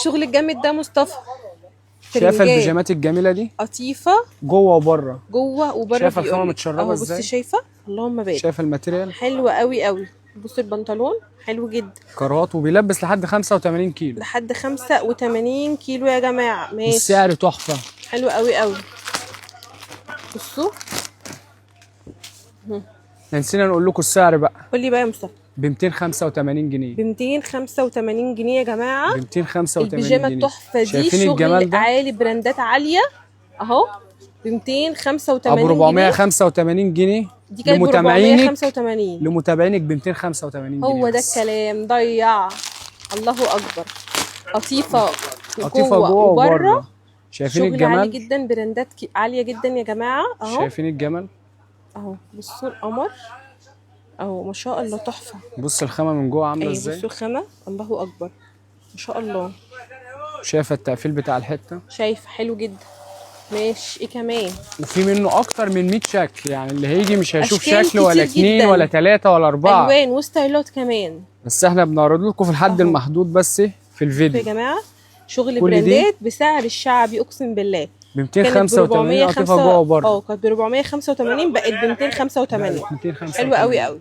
الشغل الجامد ده مصطفى. شايفه ترنجات البيجامات الجميله دي قطيفه جوه وبره؟ جوه وبره. شايفه الخامه بيقول متشربه اهو، ازاي؟ بص شايفه، اللهم بارك. شايفه الماتيريال حلوه قوي قوي. بص البنطلون حلو جدا، كارات وبيلبس لحد 85 كيلو، لحد 85 كيلو يا جماعه. ماشي، والسعر تحفه. حلو قوي قوي. بصوا، نسينا نقول لكم السعر بقى. قول لي بقى يا مصطفى. ب 285 جنيه. ب 285 جنيه يا جماعه. ب 285 البيجامه جنيه. التحفه دي شايفين شغل الجمال ده؟ عالي، براندات عاليه اهو. ب 285 ابو جنيه. 485 جنيه دي كانت ب لمتابعينك. 485. لمتابعينك ب 285 جنيه هو ده بس. الكلام، ضيع. الله اكبر. قطيفه قطيفه جوه جوه وبره. وبره. شايفين شغل عالي الجمال؟ جدا، براندات عاليه جدا يا جماعه اهو. شايفين الجمال؟ اهو بصوا القمر اهو، ما شاء الله تحفه. بص الخامه من جوه عامله ايوه ازاي؟ بصوا الخامه، الله اكبر ما شاء الله. شايفه التقفيل بتاع الحته؟ شايف حلو جدا. ماشي، ايه كمان؟ وفي منه اكتر من 100 شكل، يعني اللي هيجي مش هيشوف أشكال شكل ولا كتير 2 جداً. ولا 3 ولا 4. الوان وستايلات كمان. بس احنا بنعرض لكم في الحد أهو. المحدود بس في يا الفيديو. جماعه شغل كل دي براندات بسعر الشعبي، اقسم بالله. ب كانت ب 285 قطيفه جوه وبره. كانت ب 485 بقت ب 285. 285 حلوه قوي قوي.